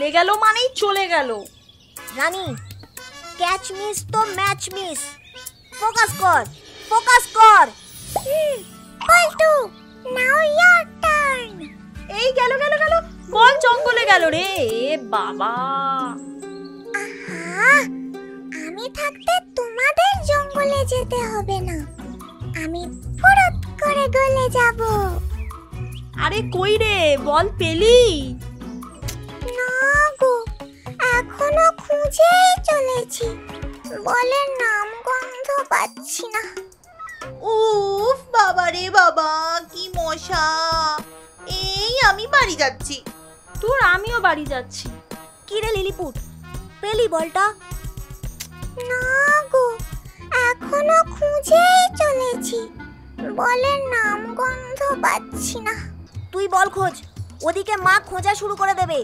চলে গেল মানেই চলে গেল। রানী, ক্যাচ মিস তো ম্যাচ মিস। ফোকাস কর, ফোকাস কর। পল্টু, নাও ইওর টার্ন। এই গেল গেল গেল, বল জঙ্গলে গেল রে। বাবা, আহা, আমি থাকতে তোমাদের জঙ্গলে যেতে হবে না, আমি ফুরত করে গলে যাব। আরে কই রে, বল পেলি? না গো, এখনো খুঁজেই চলেছি, বলের নাম গন্ধ পাচ্ছি না। উফ বাবা রে বাবা, কি মশা। এই আমি বাড়ি যাচ্ছি। তোর আমিও বাড়ি যাচ্ছি। কি রে লিলিপুট, পেলি বলটা? না গো, এখনো খুঁজেই চলেছি, বলের নাম গন্ধ পাচ্ছি না। তুই বল খোঁজ, ওদিকে মা খোঁজা শুরু করে দেবে।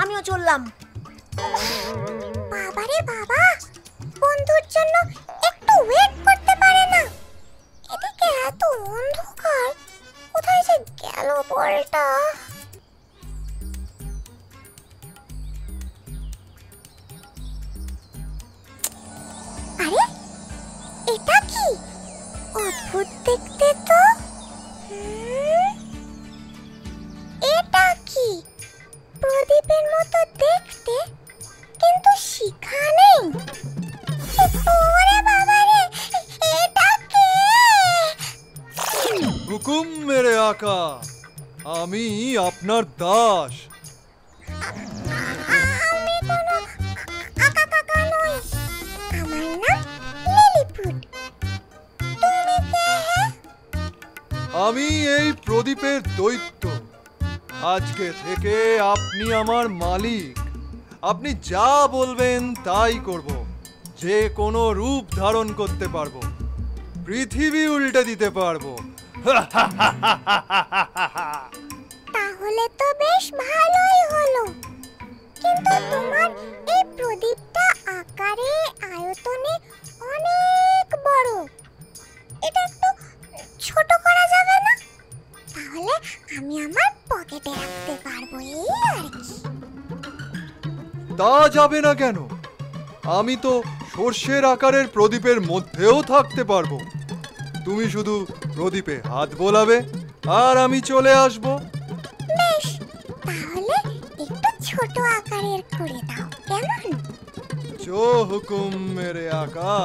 আমিও চললাম। বাবারে বাবা, বন্ধুর জন্য একটু ওয়েট করতে পারে না? এদিকে এত অন্ধকার, কোথায় যে গেল বলটা? আরে, এটা কি অদ্ভুত দেখতে তো। এটা কি প্রদীপের মতো দেখতে, কিন্তু শিখা নেই। ওরে বাবা রে, এটা কে? হুকুম মেরে আকা, আমি আপনার দাস। আমি কোনো আকা কাকা নই, আমার নাম লিলিপুট। তুমি কে হে? আমি এই প্রদীপের দৈত্য। আজকে থেকে আপনি আমার মালিক। আপনি যা বলবেন তাই করব। যে কোনো রূপ ধারণ করতে পারবো, পৃথিবী উল্টে দিতে পারবো। তাহলে তো বেশ ভালোই হলো, কিন্তু তোমার এই প্রদীপটা আকারে আয়তনে অনেক বড়, এটা একটু ছোট করা যাবে না? তাহলে আমি আমার পকেটে রাখতে পারবো, এই আর কি। তা যাবে না কেন? আমি তো সর্ষের আকারের প্রদীপের মধ্যেও থাকতে পারবো। তুমি শুধু প্রদীপে হাত বোলাবে আর আমি চলে আসব। বেশ, তাহলে একটু ছোট আকারের করে দাও, কেমন? जो हुकुम मेरे आका।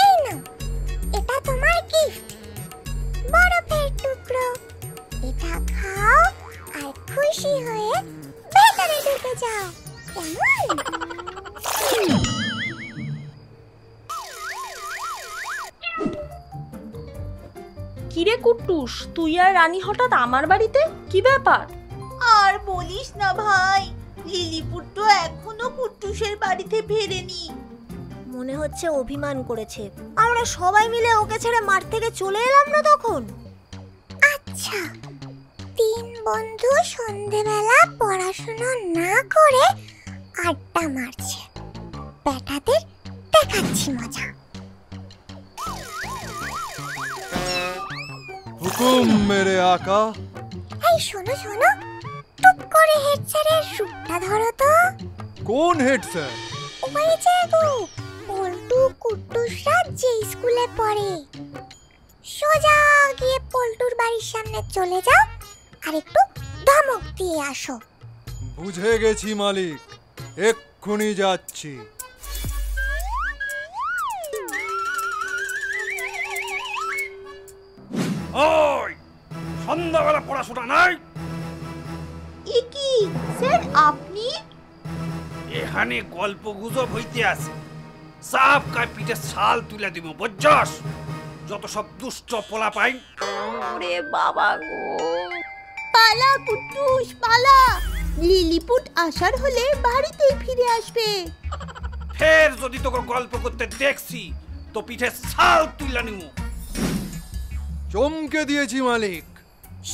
এই নাও, এটা তোমার গিফট, বরফের টুকরো। এটা খাও আর খুশি হয়ে ভেতরে ঢুকে যাও, কেমন? কিরে কুট্টুস, তুই আর রানী হঠাৎ আমার বাড়িতে, কি ব্যাপার? আর বলিস না ভাই, লিলিপুট তো এখনো কুট্টুসের বাড়িতে ফেরেনি। মনে হচ্ছে অভিমান করেছে। আমরা সবাই মিলে ওকে ছেড়ে মাঠ থেকে চলে এলাম না তখন। আচ্ছা, তিন বন্ধু সন্ধেবেলা পড়াশোনা না করে আড্ডা মারছে, বেটাদের দেখাচ্ছি মজা। हुकुम मेरे आका। এই শোনো শোনো, টুক করে হেড স্যারের রূপটা ধরো তো। কোন হেড স্যার? ওই যে গো, পল্টু কুট্টুসরা যে স্কুলে পড়ে। সোজা গিয়ে পল্টুর বাড়ির সামনে চলে যাও আর একটু ধমক দিয়ে আসো। বুঝে গেছি মালিক, এক্ষুনি যাচ্ছি। ওই সন্ধ্যাবেলা পড়াশোনা নাই? এ কি স্যার, আপনি? এখানে গল্প গুজব হইতে আছে, সাপ কায় পিঠে ছাল তুলে দিব, বুঝছস? যত সব দুষ্ট পোলা পাই। ওরে বাবা গো, পালা কুট্টুস পালা, লিলিপুট আসার হলে বাড়িতেই ফিরে আসবে। ফের যদি তোকে গল্প করতে দেখছি তো পিঠে ছাল তুলে নিব। চমকে দিয়েছি মালিক।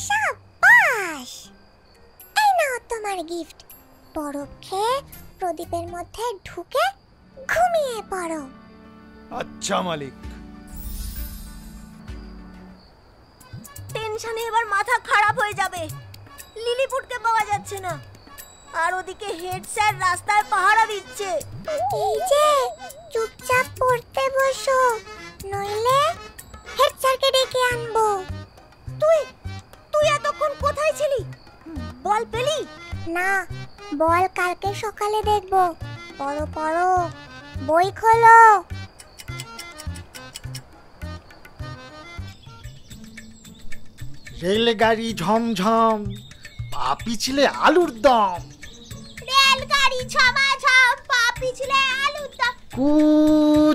সাবাস, এই নাও তোমার গিফট। বরফ খেয়ে প্রদীপের মধ্যে ঢুকে ঘুমিয়ে পড়ো। আচ্ছা মালিক। টেনশনে এবার মাথা খারাপ হয়ে যাবে। লিলিপুটকে পাওয়া যাচ্ছে না। আর ওদিকে হেড স্যার রাস্তায় পাহারা দিচ্ছে। এই যে চুপচাপ পড়তে বসো, নইলে হেড স্যারকে ডেকে আনবো। তুই তুই এতক্ষণ কোথায় ছিলি? বল পেলি? না, বল কালকে সকালে দেখবো। পড়ো পড়ো, বই খোলো। রেলগাড়ি ঝমঝম, পা পিছলে আলুর দম। রেলগাড়ি ঝমাঝম, পা পিছলে আলুর দম। কু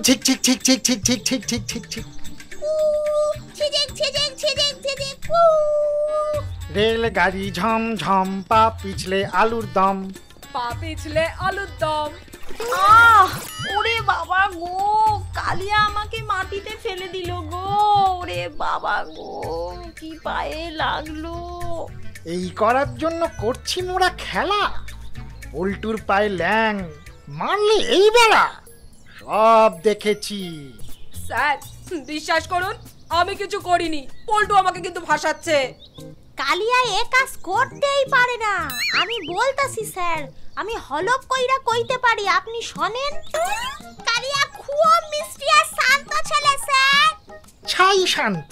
ঝিক ঝিক ঝিক ঝিক ঝিক ঝিক ঝিক ঝিক ঝিক ঝিক। ছিজিক ছিজিক ছিজিক ছিজিক কু। রেলগাড়ি ঝমঝম, পা পিছলে আলুর দম। পা পিছলে আলুর দম। ওরে বাবা গো, কালিয়া আমাকে মাটিতে ফেলে দিল গো। ওরে বাবা গো, কি পায়ে লাগলো। এই করার জন্য করছি মোরা খেলা। পল্টুর পায়ে ল্যাং মারলে এই বেলা, সব দেখেছি। স্যার বিশ্বাস করুন, আমি কিছু করিনি। পল্টু আমাকে কিন্তু ভাসাচ্ছে। কালিয়া এ কাজ করতেই পারে না। আমি বলতাছি স্যার, আমি হলপ কইরা কইতে পারি, আপনি শোনেন। কালিয়া খুব মিষ্টি আর শান্ত ছেলে স্যার। ছাই শান্ত,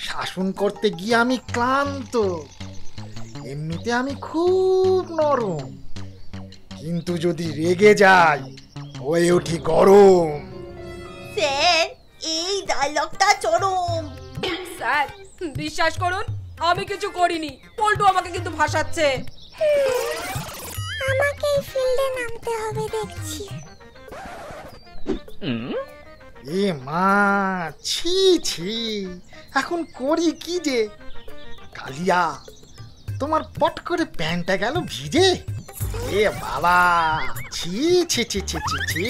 শাসন করতে গিয়ে আমি ক্লান্ত। এমনিতে আমি খুব নরম, কিন্তু যদি রেগে যাই হয়ে উঠি গরম। স্যার এই ডায়লগটা চরম। স্যার বিশ্বাস করুন, আমি কিছু করিনি। পল্টু আমাকে কিন্তু ভাসাচ্ছে। আমাকে এই ফিল্ডে নামতে হবে দেখছি। এ মা, ছি ছি, এখন করি কি যে? কালিয়া, তোমার পট করে প্যান্টটা গেল ভিজে। এ বাবা, ছি ছি ছি ছি ছি ছি।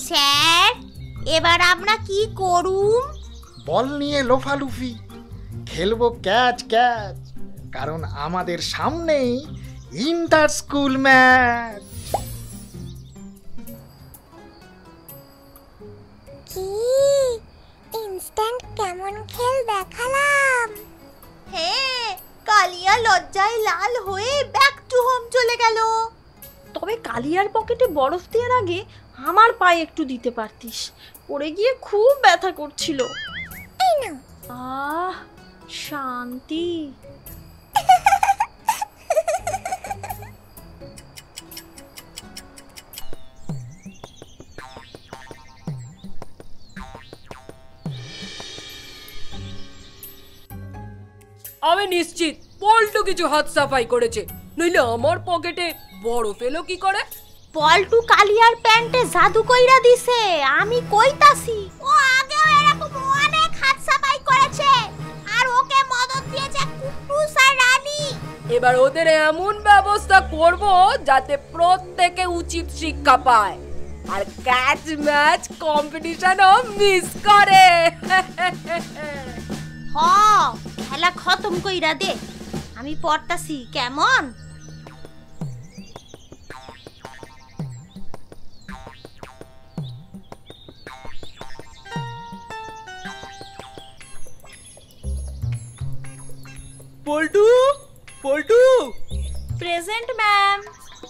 স্যার এবার আমরা কি করুম? বল নিয়ে লোফালুফি খেলবো ক্যাচ ক্যাচ, কারণ আমাদের সামনেই ইন্টার স্কুল ম্যাচ। কি ইনস্ট্যান্ট কেমন খেল দেখালাম। হ্যাঁ, কালিয়া লজ্জায় লাল হয়ে ব্যাক টু হোম চলে গেল। তবে কালিয়ার পকেটে বরফ দেওয়ার আগে আমার পায়ে একটু দিতে পারতিস। পড়ে গিয়ে খুব ব্যথা করছিল। এই নাও। শান্তি। আমি নিশ্চিত পল্টু কিছু হাত সাফাই করেছে, নইলে আমার পকেটে বরফ এলো কি করে? পল্টু কালিয়ার প্যান্টে জাদু কইরা দিছে, আমি কইতাছি। ও আগেও এরকম অনেক হাত সাফাই করেছে, আর ওকে মদত দিয়েছে কুট্টুস আর রানী। এবার ওদের এমন ব্যবস্থা করব যাতে প্রত্যেকে উচিত শিক্ষা পায়, আর ক্যাচ ম্যাচ কম্পিটিশনও মিস করে। হ, খেলা খতম কইরা দে, আমি পড়তাছি কেমন। Paltu, Paltu, present ma'am.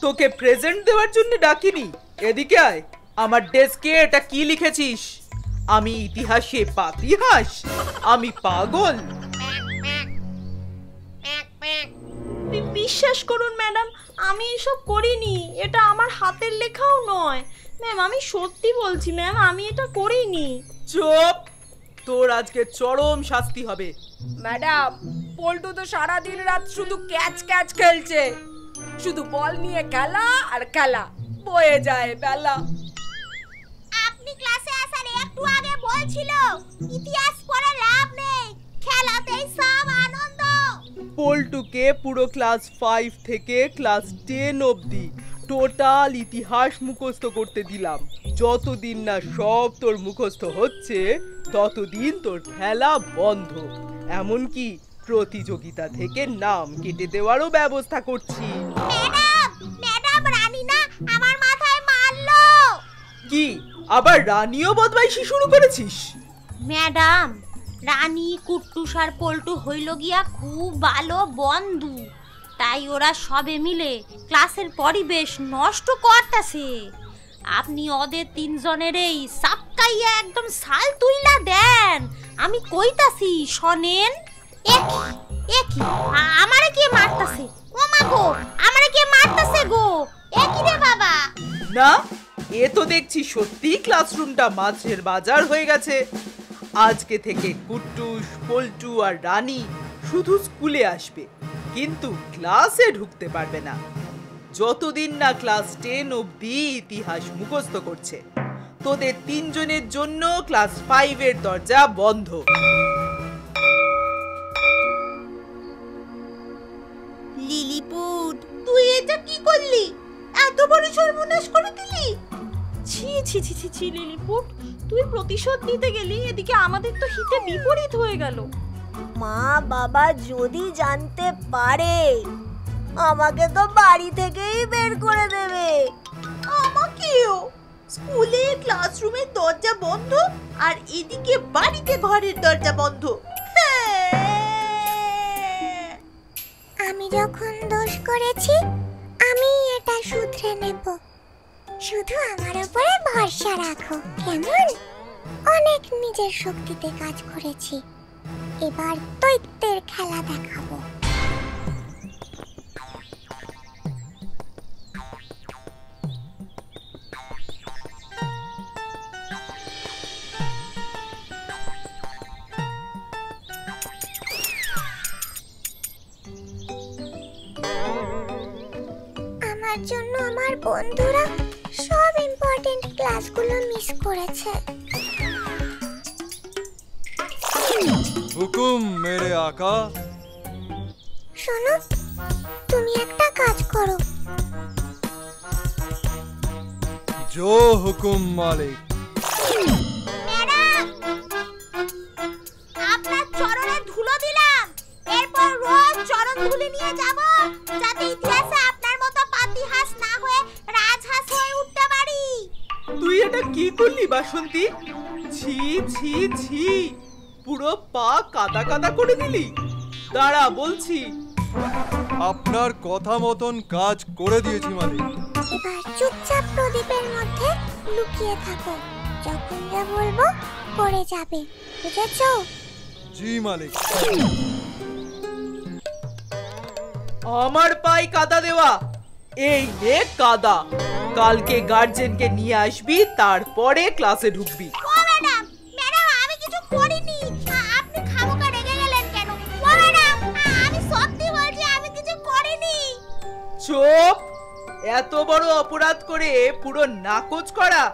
তোকে প্রেজেন্ট দেওয়ার জন্য ডাকিনি, এদিকে আয়। আমার ডেস্কে এটা কি লিখেছিস? আমি ইতিহাসে পাতিহাস, আমি পাগল। বিশ্বাস করুন ম্যাডাম, আমি এসব করিনি। এটা আমার হাতের লেখাও নয় ম্যাম। আমি সত্যি বলছি ম্যাম, আমি এটা করিনি। চুপ, তোর আজকে চরম শাস্তি হবে। ম্যাডাম, পল্টু তো সারা দিন রাত শুধু ক্যাচ ক্যাচ খেলছে। শুধু বল নিয়ে খেলা আর খেলা, বয়ে যায় বেলা। আপনি ক্লাসে আসার একটু আগে বলছিল ইতিহাস পড়ে লাভ নেই, খেলাতেই সব আনন্দ। পল্টুকে পুরো ক্লাস 5 থেকে ক্লাস 10 অবধি টোটাল ইতিহাস মুখস্থ করতে দিলাম। যতদিন না সব তোর মুখস্থ হচ্ছে ততদিন তোর খেলা বন্ধ। এমনকি প্রতিযোগিতা থেকে নাম কেটে দেওয়ারও ব্যবস্থা করছি। ম্যাডাম রানী না আমার মাথায় মারলো। কি আবার রানীও বদমাইশি শুরু করেছিস? ম্যাডাম, রানী কুট্টুস আর পল্টু হইল গিয়া খুব ভালো বন্ধু, তাই ওরা সবে মিলে ক্লাসের পরিবেশ নষ্ট করতেছে। আপনি ওদের তিনজনের এই সাপকাইয়া একদম সাল তুইলা দেন। আমি কইতাছি শোনেন। একই আমারে কে মারতাছে? ও মা গো, আমারে কে মারতাছে গো? একই রে বাবা। না, এ তো দেখছি সত্যি ক্লাসরুমটা মাছের বাজার হয়ে গেছে। আজকে থেকে কুট্টুস, পল্টু আর রানী শুধু স্কুলে আসবে, কিন্তু ক্লাসে ঢুকতে পারবে না যতদিন না ক্লাস 10 অবধি ইতিহাস মুখস্থ করছে। তোদের তিনজনের জন্য ক্লাস 5 এর দরজা বন্ধ। লিলিপুট, তুই এটা কি করলি? এত বড় সর্বনাশ করে দিলি। ছি ছি ছি ছি ছি লিলিপুট, তুই প্রতিশোধ নিতে গেলি, এদিকে আমাদের তো হিতে বিপরীত হয়ে গেল। মা বাবা যদি জানতে পারে আমাকে তো বাড়ি থেকেই বের করে দেবে। আমাকেও। স্কুলে ক্লাসরুমের দরজা বন্ধ, আর এদিকে বাড়িতে ঘরের দরজা বন্ধ। আমি যখন দোষ করেছি আমি এটা শুধরে নেব। শুধু আমার উপরে ভরসা রাখো, কেমন? অনেক নিজের শক্তিতে কাজ করেছি, এবার দৈত্যের খেলা দেখাবো। আমার জন্য আমার বন্ধুরা সব ইম্পর্টেন্ট ক্লাসগুলো মিস করেছে। হুকুম মেরে আকা। শোনো, তুমি একটা কাজ করো। जो हुकुम मालिक। আপনার চরণে ধুলো দিলাম, এরপর রোজ চরণ ধুলি নিয়ে যাব, যাতে ইতিহাসে আপনার মতো পাতিহাস না হয়ে রাজহাঁস হয়ে উঠতে পারি। তুই এটা কি করলি বাসন্তী? ছি ছি ছি, পুরো পা কাদা কাদা করে দিলি। দাঁড়া বলছি। আপনার কথা মতন কাজ করে দিয়েছি মালিক। এবার চুপচাপ প্রদীপের মধ্যে লুকিয়ে থাকো, যখন যা বলবো করে যাবে, বুঝেছো? জি মালিক। আমার পায়ে কাদা দেওয়া, এই নে কাদা। কালকে গার্জেনকে নিয়ে আসবি, তারপরে ক্লাসে ঢুকবি। ও ম্যাডাম, ম্যাডাম আমি কিছু করিনি, আপনি খামোকা রেগে গেলেন কেন? ও ম্যাডাম, আমি সত্যি বলছি আমি কিছু করিনি। চুপ! এত বড় অপরাধ করে পুরো নাকচ করা।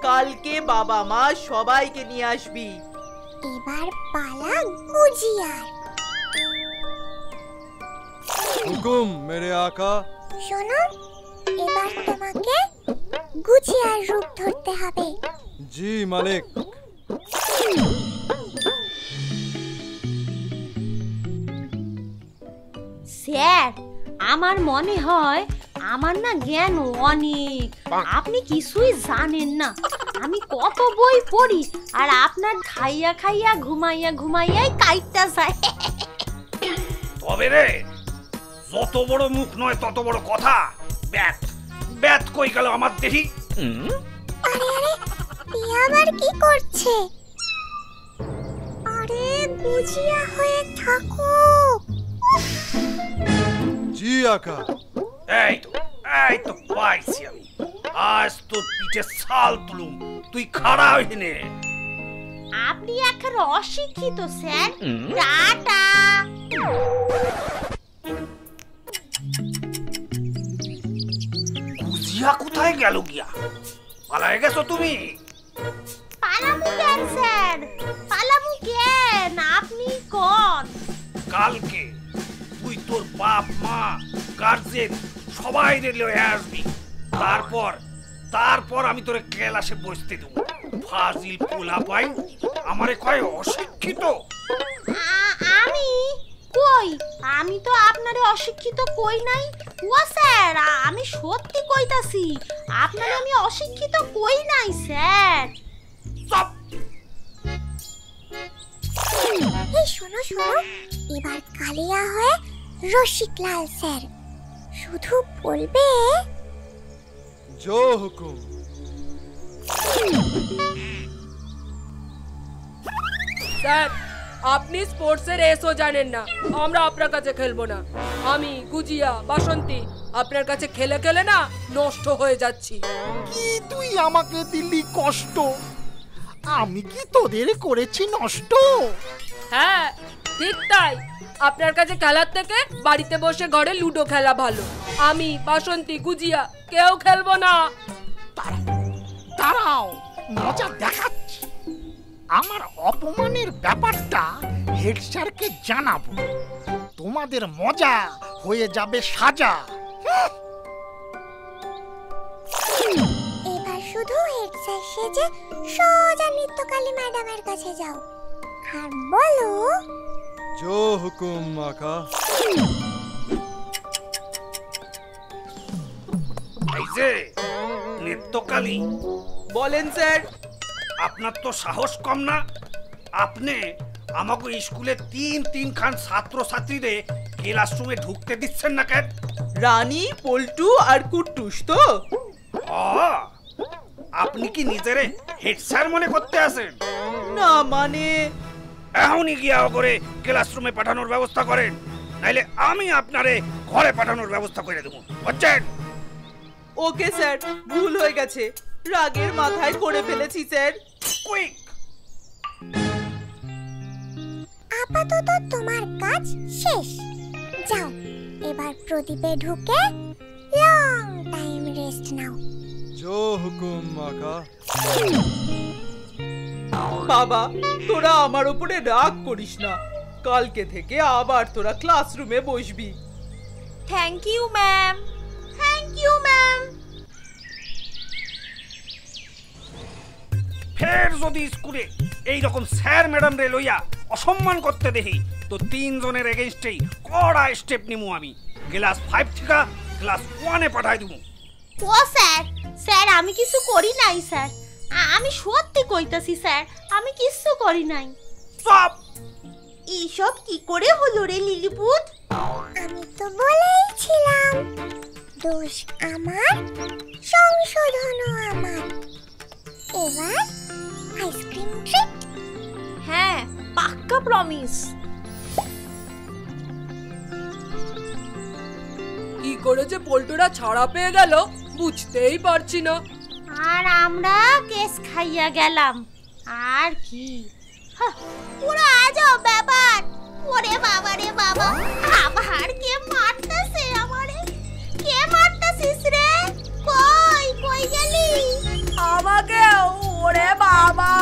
কালকে বাবা মা সবাইকে নিয়ে আসবি। এবার পালা গুজিয়ার। হুকুম মেরে আকা। শোনো, এবার তোমাকে গুজিয়ার রূপ ধরতে হবে। জি মালিক। স্যার, আমার মনে হয় আমার না জ্ঞান অনেক, আপনি কিছুই জানেন না। আমি কত বই পড়ি, আর আপনার খাইয়া খাইয়া ঘুমাইয়া ঘুমাইয়াই কাইটটা যায়। তবে রে, যত বড় মুখ নয় তত বড় কথা। ব্যাট ব্যাট কই গেল আমার দেখি। আরে আরে, পিয়া আবার কি করছে? আরে গুজিয়া হয়ে থাকো। জি আকা। এই তো পাইছি আমি। আজ তোর পিঠে ছাল তুলুম, তুই খাড়া হয়ে নে। আপনি এখন অশিক্ষিত স্যার। টাটা। গুজিয়া কোথায় গেল গিয়া? পালায় গেছো তুমি? পালামু কেন স্যার? পালামু কেন? আপনি কোন? কালকে তুই তোর বাপ মা গার্জেন সবাই লয়ে আসবি। তারপর আমি তোরে ক্লাসে বসতে দেবো। ফাজিল পোলা পাই আমারে কয় অশিক্ষিত। আমি কই? আমি তো আপনারে অশিক্ষিত কই নাই। ও স্যার, আমি সত্যি কইতাছি, আপনারে আমি অশিক্ষিত কই নাই স্যার। চুপ! এই শোনো শোনো, এবার কালিয়া হয়ে রসিকলাল স্যার শুধু বলবে জো হুকুম। স্যার, আপনি স্পোর্টসের এসও জানেন না, আমরা আপনার কাছে খেলবো না। আমি গুজিয়া বাসন্তী আপনার কাছে খেলে খেলে না নষ্ট হয়ে যাচ্ছি। কি তুই আমাকে দিলি কষ্ট? আমি কি তোদের করেছি নষ্ট? হ্যাঁ ঠিক তাই, আপনার কাছে খেলার থেকে বাড়িতে বসে ঘরে লুডো খেলা ভালো। আমি বাসন্তী গুজিয়া কেউ খেলবো না। দাঁড়াও, মজা দেখাচ্ছি। আমার অপমানের ব্যাপারটা হেড স্যারকে জানাবো, তোমাদের মজা হয়ে যাবে সাজা। এবার শুধু হেড স্যার সেজে সোজা নিত্যকালী ম্যাডামের কাছে যাও আর বলো জো হুকুম আকা। এই যে নিত্যকালী, বলেন স্যার। আপনার তো সাহস কম না? আপনি আমাকে স্কুলে তিন খান ছাত্রছাত্রীরে ক্লাসরুমে ঢুকতে দিচ্ছেন না কেন? রানী, পল্টু আর কুট্টুস তো? আপনি কি নিজেরে হেড স্যার মনে করতে আছেন? না মানে এখনই গিয়া করে ক্লাসরুমে পাঠানোর ব্যবস্থা করেন, নাইলে আমি আপনারে ঘরে পাঠানোর ব্যবস্থা করে দেবো, বুঝছেন? ওকে স্যার, ভুল হয়ে গেছে, রাগের মাথায় করে ফেলেছি স্যার। কুইক! আপাতত তোমার কাজ শেষ। যাও এবার প্রদীপে ঢুকে লং টাইম রেস্ট নাও। জো হুকুম আকা। বাবা, তোরা আমার উপরে রাগ করিস না, কালকে থেকে আবার তোরা ক্লাসরুমে বসবি। Thank you ma'am. Thank you ma'am. ফের যদি স্কুলে এইরকম স্যার ম্যাডাম রে লইয়া অসম্মান করতে দেখি তো 3 জনের এগেইনস্টেই কড়া স্টেপ নিমু। আমি ক্লাস 5 থেকে ক্লাস 1-এ পাঠাই দেবো। ও স্যার, স্যার আমি কিছু করি নাই স্যার, আমি সত্যি কইতাছি স্যার, আমি কিছু করি নাই। সব এইসব কি করে হলো রে লিলিপুট? আমি তো বলেইছিলাম, দোষ আমার, সংশোধনও আমার। এবার আইসক্রিম ট্রিট। হ্যাঁ পাক্কা প্রমিস। কি করে যে পল্টুরা ছাড়া পেয়ে গেল বুঝতেই পারছি না। আর আমরা কেস খাইয়া গেলাম, আর কি পুরো আজব ব্যাপার। ওরে বাবা রে বাবা, আবার কে মারতাছে আমারে? কে মারতাছিস রে? কই কই গেলি? আমাকে, ওরে বাবা।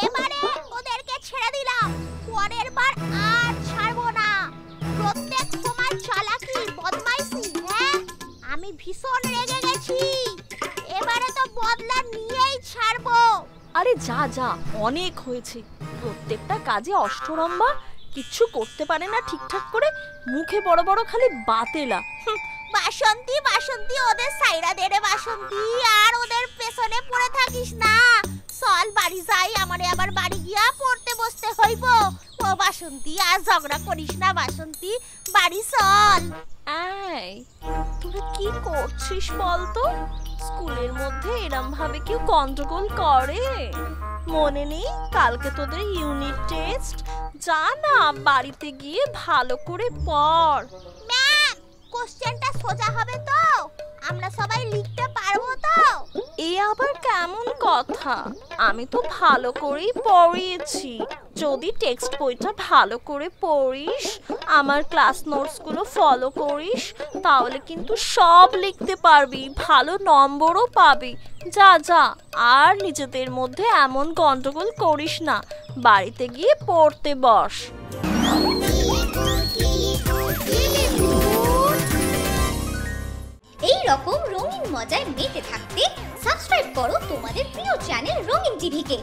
এবারে ওদেরকে ছেড়ে দিলাম, পরের বার আর ছাড়বো না। প্রত্যেক সময় চালাকি বদমাইশি, হ্যাঁ আমি ভীষণ রেগে গেছি, এবারে তো বদলা নিয়েই ছাড়বো। আরে যা যা, অনেক হয়েছে। প্রত্যেকটা কাজে অষ্টরম্ভা, কিচ্ছু করতে পারে না ঠিকঠাক করে, মুখে বড় বড় খালি বাতেলা। বাসন্তী বাসন্তী, ওদের সাইরা দে রে বাসন্তী, আর ওদের পেছনে পড়ে থাকিস না। চল বাড়ি যাই, আমারে আবার বাড়ি গিয়া পড়তে বসতে হইব। ও বাসন্তী, আর ঝগড়া করিস না বাসন্তী, বাড়ি চল। এই তোরা কি করছিস বলতো? স্কুলের মধ্যে এরম ভাবে কেউ গন্ডগোল করে? মনে নেই কালকে তোদের ইউনিট টেস্ট? যা না বাড়িতে গিয়ে ভালো করে পড়। ম্যাম, কোশ্চেনটা সোজা হবে তো? আমরা সবাই লিখতে পারবো তো? এ আবার কেমন কথা? আমি তো ভালো করেই পড়িয়েছি। যদি টেক্সট বইটা ভালো করে পড়িস, আমার ক্লাস নোটসগুলো ফলো করিস, তাহলে কিন্তু সব লিখতে পারবি, ভালো নম্বরও পাবি। যা যা, আর নিজেদের মধ্যে এমন গন্ডগোল করিস না, বাড়িতে গিয়ে পড়তে বস। এই রকম রঙিন মজায় মেতে থাকতে সাবস্ক্রাইব করো তোমাদের প্রিয় চ্যানেল রঙিন টিভিকে।